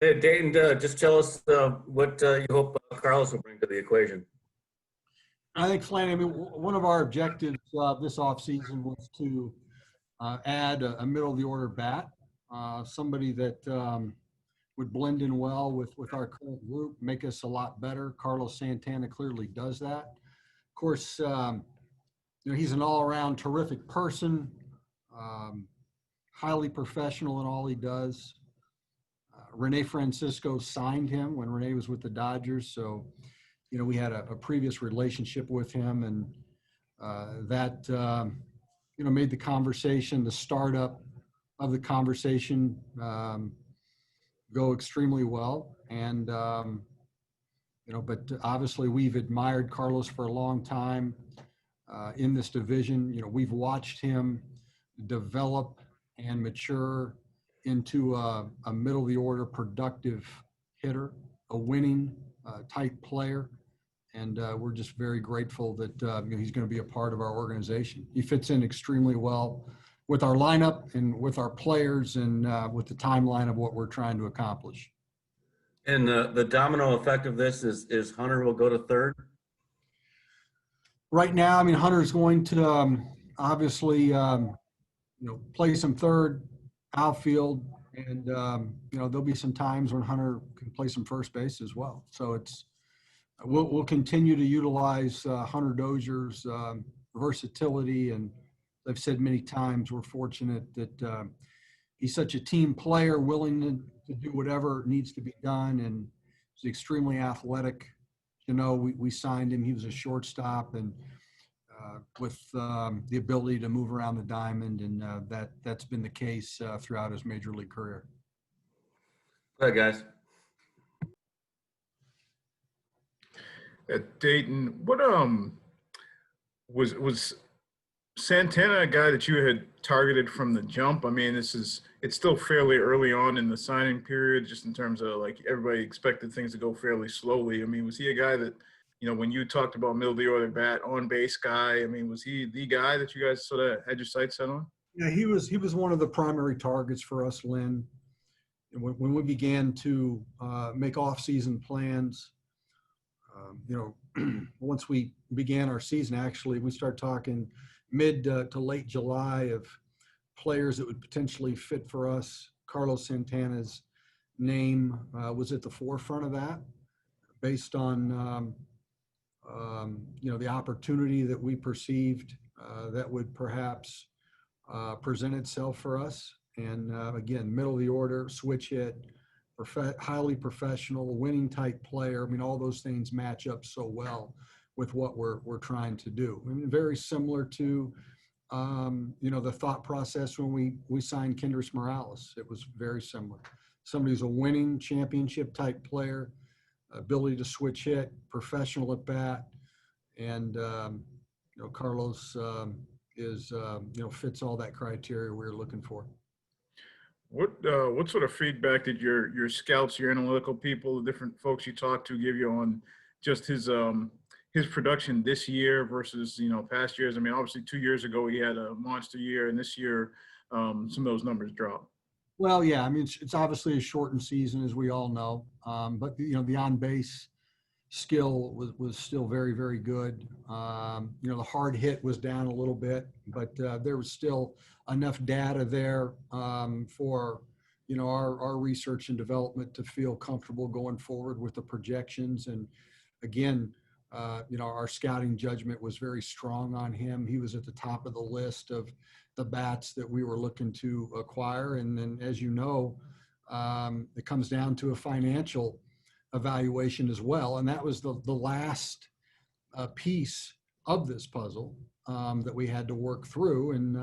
Hey, Dayton, just tell us what you hope Carlos will bring to the equation. I think, Flanny, one of our objectives this offseason was to add a middle of the order bat, somebody that would blend in well with our current group, make us a lot better. Carlos Santana clearly does that. Of course, he's an all-around terrific person, um, highly professional in all he does. Rene Francisco signed him when Rene was with the Dodgers, so we had a previous relationship with him, and that made the conversation, the startup of the conversation, go extremely well. And but obviously we've admired Carlos for a long time in this division. We've watched him develop and mature into a middle of the order productive hitter, a winning type player. And we're just very grateful that he's going to be a part of our organization. He fits in extremely well with our lineup and with our players and with the timeline of what we're trying to accomplish. And the domino effect of this is Hunter will go to third. Right now, Hunter's going to obviously, play some third, outfield, and there'll be some times when Hunter can play some first base as well. So we'll continue to utilize Hunter Dozier's versatility, and I've said many times we're fortunate that he's such a team player, willing to do whatever needs to be done, and he's extremely athletic. We signed him. He was a shortstop, and with the ability to move around the diamond, and that's been the case throughout his major league career. Go ahead, guys. At Dayton, what was Santana a guy that you had targeted from the jump? It's still fairly early on in the signing period, just in terms of like everybody expected things to go fairly slowly. Was he a guy that, when you talked about middle of the order bat, on base guy, was he the guy that you guys sort of had your sights set on? Yeah, he was one of the primary targets for us, Lynn. And when we began to make off-season plans, once we began our season, actually, we started talking mid to late July of players that would potentially fit for us. Carlos Santana's name was at the forefront of that, based on the opportunity that we perceived that would perhaps present itself for us. And again, middle of the order, switch hit, highly professional, winning type player. All those things match up so well with what we're trying to do. Very similar to the thought process when we signed Kendrys Morales. It was very similar. Somebody who's a winning championship type player, ability to switch hit, professional at bat, and Carlos is fits all that criteria we were looking for. What sort of feedback did your scouts, your analytical people, the different folks you talked to give you on just his production this year versus past years? Obviously 2 years ago he had a monster year, and this year some of those numbers dropped. Well, yeah, it's obviously a shortened season, as we all know, but the on base skill was still very, very good. The hard hit was down a little bit, but there was still enough data there for our research and development to feel comfortable going forward with the projections. And again, our scouting judgment was very strong on him. He was at the top of the list of the bats that we were looking to acquire. And then, as you know, it comes down to a financial evaluation as well. And that was the last piece of this puzzle that we had to work through. And,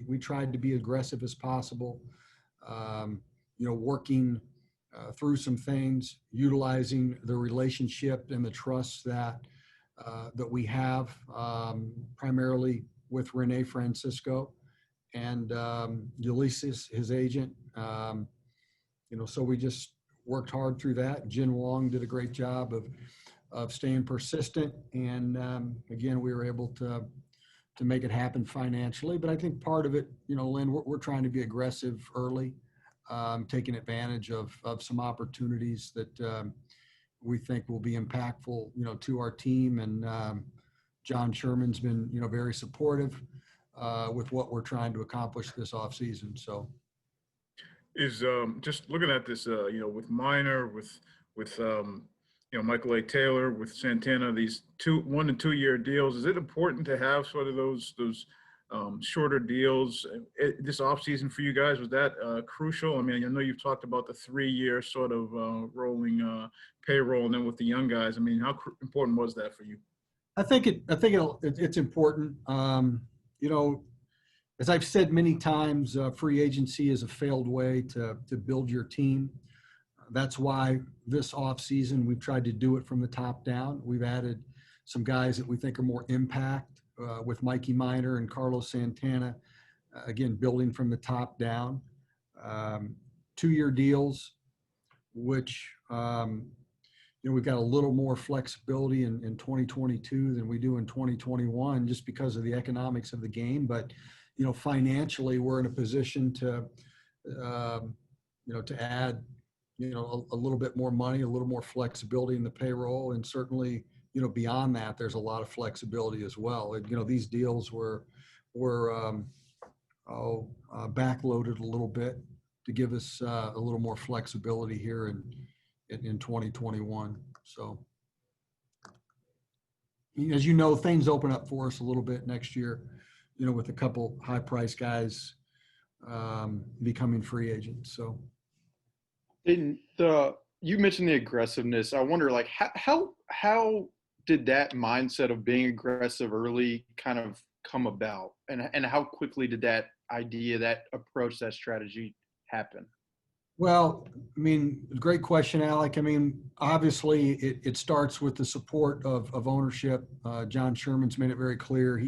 we tried to be aggressive as possible, working through some things, utilizing the relationship and the trust that we have primarily with Rene Francisco and Ulysses, his agent. So we just worked hard through that. Jin Wong did a great job of staying persistent. And again, we were able to make it happen financially. But I think part of it, Lynn, we're trying to be aggressive early. taking advantage of some opportunities that we think will be impactful, to our team. And John Sherman's been, very supportive with what we're trying to accomplish this offseason. So Is just looking at this, with Minor, with Michael A. Taylor, with Santana, these 1 and 2 year deals. Is it important to have sort of those shorter deals this offseason for you guys? Was that crucial? I mean, I know you've talked about the 3-year sort of rolling payroll, and then with the young guys. I mean, how important was that for you? I think it's important. As I've said many times, free agency is a failed way to build your team. That's why this offseason we've tried to do it from the top down. We've added some guys that we think are more impact with Mikey Minor and Carlos Santana, again, building from the top down. 2-year deals, which, we've got a little more flexibility in 2022 than we do in 2021 just because of the economics of the game. But, financially, we're in a position to add, a little bit more money, a little more flexibility in the payroll. And certainly, beyond that, there's a lot of flexibility as well. And, these deals were backloaded a little bit to give us a little more flexibility here in 2021. So, as you know, things open up for us a little bit next year, with a couple high price guys becoming free agents. So, you mentioned the aggressiveness. I wonder, like, how did that mindset of being aggressive early kind of come about, and how quickly did that idea, that approach, that strategy happen? Well, I mean, great question, Alec. I mean, obviously it starts with the support of ownership. John Sherman's made it very clear.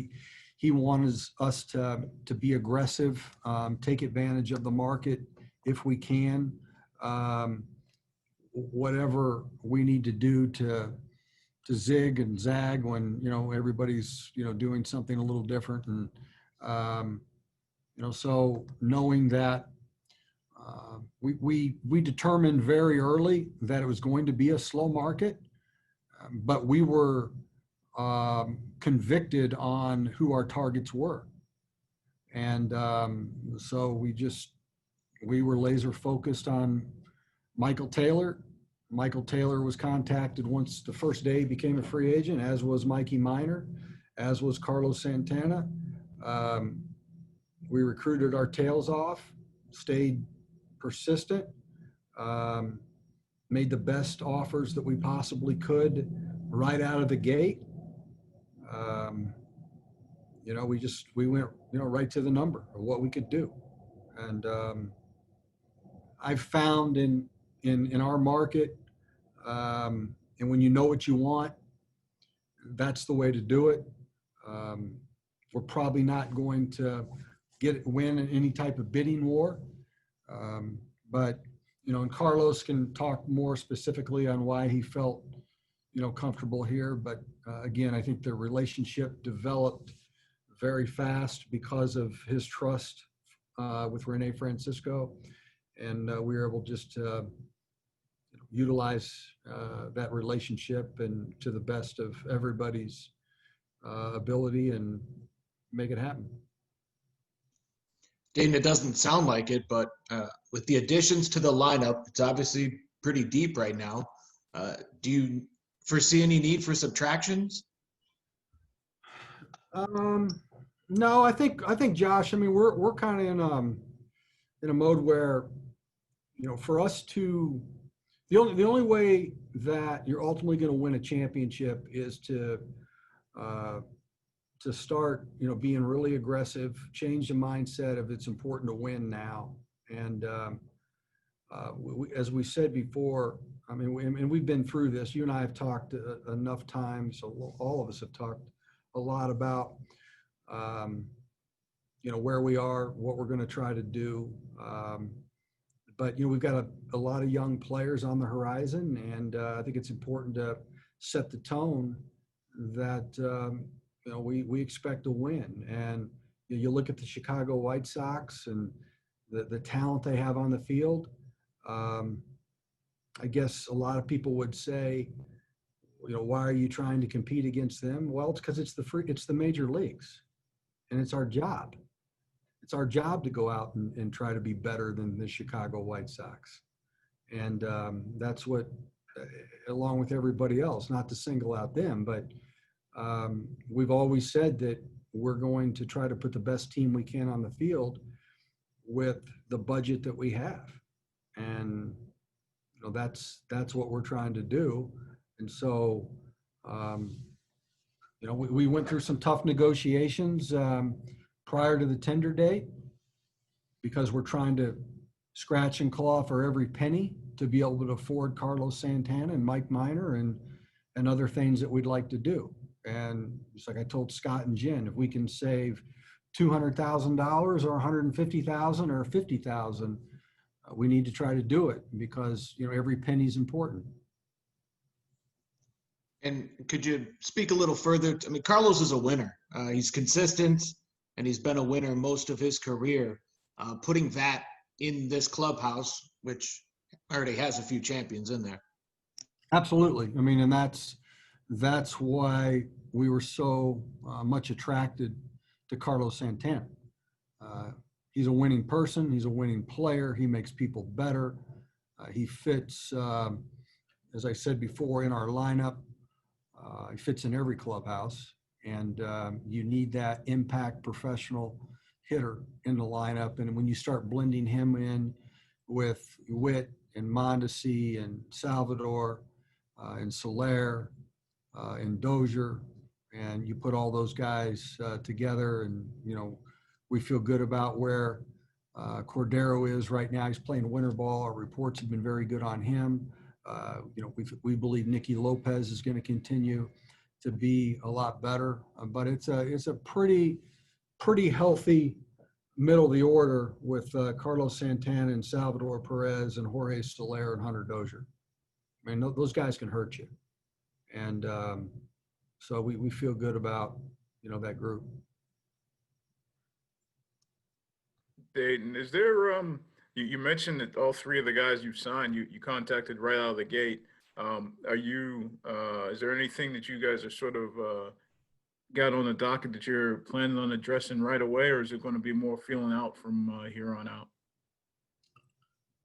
He wanted us to be aggressive, take advantage of the market if we can. Whatever we need to do to zig and zag when, everybody's, doing something a little different. And, so knowing that we determined very early that it was going to be a slow market, but we were convicted on who our targets were. And so we were laser focused on Michael Taylor. Michael Taylor was contacted once the first day he became a free agent, as was Mikey Minor, as was Carlos Santana. We recruited our tails off, stayed persistent, made the best offers that we possibly could right out of the gate. We went, right to the number of what we could do. And I've found in our market, and when you know what you want, that's the way to do it. We're probably not going to win in any type of bidding war. But, and Carlos can talk more specifically on why he felt, comfortable here. But again, I think the relationship developed very fast because of his trust with Rene Francisco. And we were able just to utilize that relationship and to the best of everybody's ability and make it happen. Dayton, it doesn't sound like it, but with the additions to the lineup, it's obviously pretty deep right now. Do you foresee any need for subtractions? No, I think Josh, I mean, we're kind of in a mode where, for us to, the only way that you're ultimately going to win a championship is to start, being really aggressive, change the mindset of it's important to win now. And as we said before, I mean, and we've been through this. You and I have talked enough times, so all of us have talked a lot about, where we are, what we're going to try to do. But, we've got a lot of young players on the horizon, and I think it's important to set the tone that, we expect to win. And you look at the Chicago White Sox, and the talent they have on the field. I guess a lot of people would say, why are you trying to compete against them? Well, it's because it's the major leagues, and it's our job. It's our job to go out and try to be better than the Chicago White Sox. And that's what, along with everybody else, not to single out them, but we've always said that we're going to try to put the best team we can on the field with the budget that we have. And that's what we're trying to do. And so, we went through some tough negotiations prior to the tender date, because we're trying to scratch and claw for every penny to be able to afford Carlos Santana and Mike Minor and other things that we'd like to do. And just like I told Scott and Jen, if we can save $200,000 or $150,000 or $50,000, we need to try to do it, because every penny is important. And could you speak a little further? I mean, Carlos is a winner. He's consistent, and he's been a winner most of his career. Putting that in this clubhouse, which already has a few champions in there. Absolutely. I mean, and that's why we were so much attracted to Carlos Santana. He's a winning person. He's a winning player. He makes people better. He fits, as I said before, in our lineup. He fits in every clubhouse, and you need that impact professional hitter in the lineup. And when you start blending him in with Witt and Mondesi and Salvador and Soler and Dozier, and you put all those guys together, and we feel good about where Cordero is right now. He's playing winter ball. Our reports have been very good on him. We believe Nicky Lopez is going to continue to be a lot better, but it's a pretty healthy middle of the order with Carlos Santana and Salvador Perez and Jorge Soler and Hunter Dozier. I mean, those guys can hurt you, and so we feel good about that group. Dayton, is there you mentioned that all three of the guys you've signed, you contacted right out of the gate. Is there anything that you guys are sort of got on the docket that you're planning on addressing right away, or is it going to be more feeling out from here on out?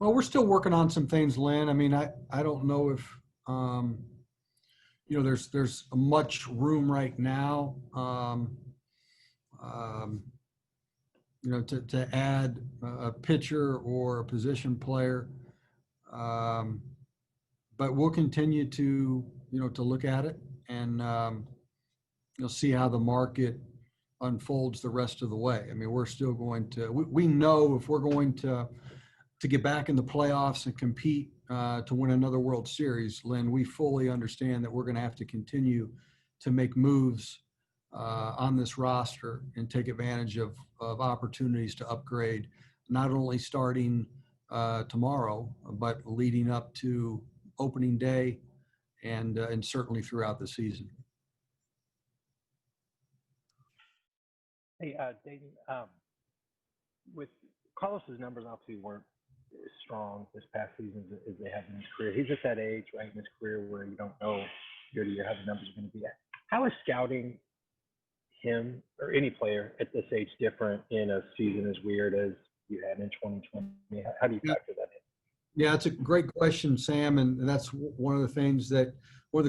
Well, we're still working on some things, Lynn. I mean, I don't know if there's much room right now to add a pitcher or a position player. But we'll continue to look at it, and see how the market unfolds the rest of the way. I mean, we're still going to, we know if we're going to get back in the playoffs and compete to win another World Series, Lynn, we fully understand that we're going to have to continue to make moves on this roster and take advantage of opportunities to upgrade, not only starting tomorrow, but leading up to opening day and certainly throughout the season. Hey, Dayton, with Carlos's numbers obviously weren't as strong this past season as they have in his career. He's at that age, right, in his career where you don't know year to year how the numbers are going to be at. How is scouting him or any player at this age different in a season as weird as you had in 2020? How do you factor that in? Yeah, it's a great question, Sam, and that's one of the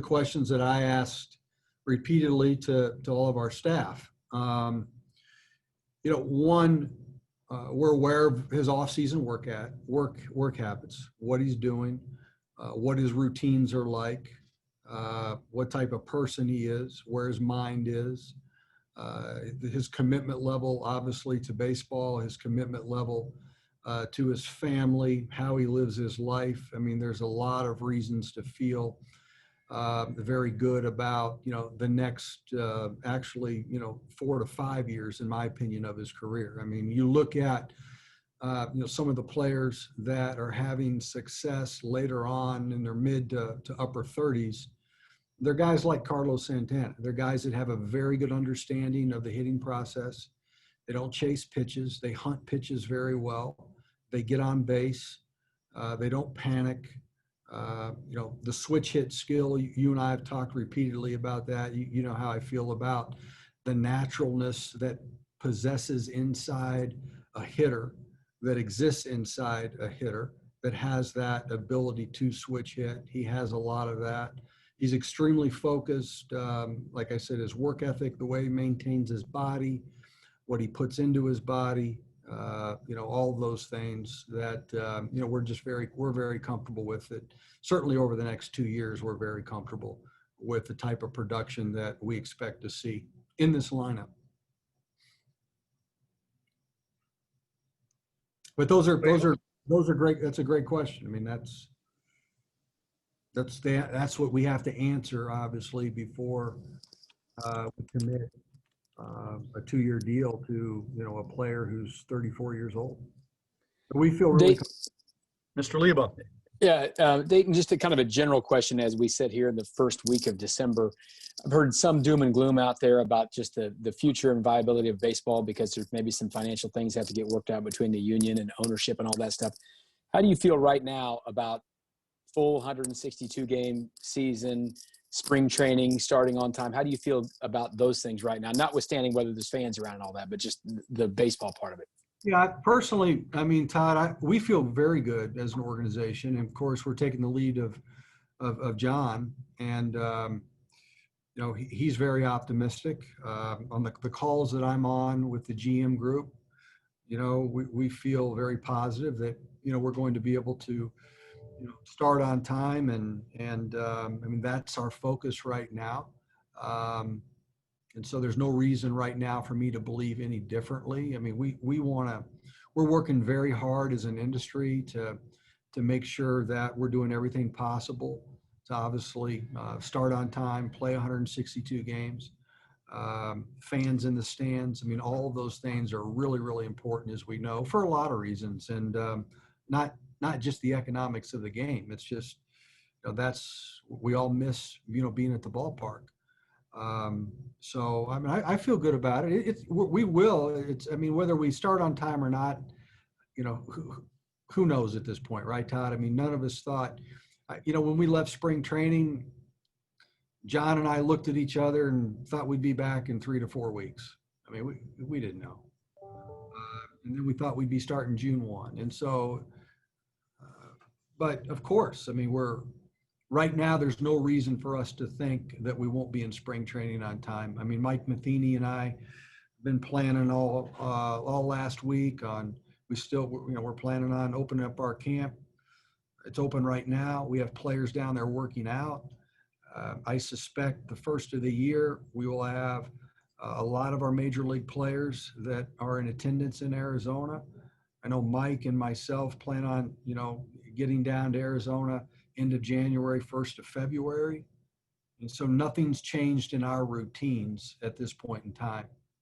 questions that I asked repeatedly to all of our staff. We're aware of his off-season work habits, what he's doing, what his routines are like, what type of person he is, where his mind is, his commitment level, obviously, to baseball, his commitment level to his family, how he lives his life. I mean, there's a lot of reasons to feel very good about, the next 4 to 5 years, in my opinion, of his career. I mean, you look at, some of the players that are having success later on in their mid to upper 30s. They're guys like Carlos Santana. They're guys that have a very good understanding of the hitting process. They don't chase pitches. They hunt pitches very well. They get on base. They don't panic. The switch hit skill, you and I have talked repeatedly about that. You know how I feel about the naturalness that possesses inside a hitter, that exists inside a hitter, that has that ability to switch hit. He has a lot of that. He's extremely focused. Like I said, his work ethic, the way he maintains his body, what he puts into his body, all those things that, we're very comfortable with it. Certainly over the next 2 years, we're very comfortable with the type of production that we expect to see in this lineup. But those are great. That's a great question. I mean, that's what we have to answer, obviously, before we commit a 2-year deal to, a player who's 34 years old. But we feel really Mr. Leba. Yeah, Dayton, just a kind of a general question as we sit here in the first week of December. I've heard some doom and gloom out there about just the future and viability of baseball because there's maybe some financial things that have to get worked out between the union and ownership and all that stuff. How do you feel right now about full 162-game season, spring training starting on time? How do you feel about those things right now, notwithstanding whether there's fans around and all that, but just the baseball part of it? Yeah, personally, I mean, Todd, we feel very good as an organization. And of course, we're taking the lead of John, and he's very optimistic. On the calls that I'm on with the GM group, we feel very positive that we're going to be able to start on time, and I mean, that's our focus right now. And so there's no reason right now for me to believe any differently. I mean, we're working very hard as an industry to make sure that we're doing everything possible to obviously start on time, play 162 games, fans in the stands. I mean, all of those things are really, really important, as we know, for a lot of reasons, and not just the economics of the game. It's just, we all miss, being at the ballpark. So, I mean, I feel good about it. We will. I mean, whether we start on time or not, who knows at this point, right, Todd? I mean, none of us thought, when we left spring training, John and I looked at each other and thought we'd be back in 3 to 4 weeks. I mean, we didn't know. And then we thought we'd be starting June 1. And so, but of course, I mean, right now, there's no reason for us to think that we won't be in spring training on time. I mean, Mike Matheny and I have been planning all last week we're planning on opening up our camp. It's open right now. We have players down there working out. I suspect the first of the year, we will have a lot of our major league players that are in attendance in Arizona. I know Mike and myself plan on, getting down to Arizona into January, 1st of February. And so nothing's changed in our routines at this point in time.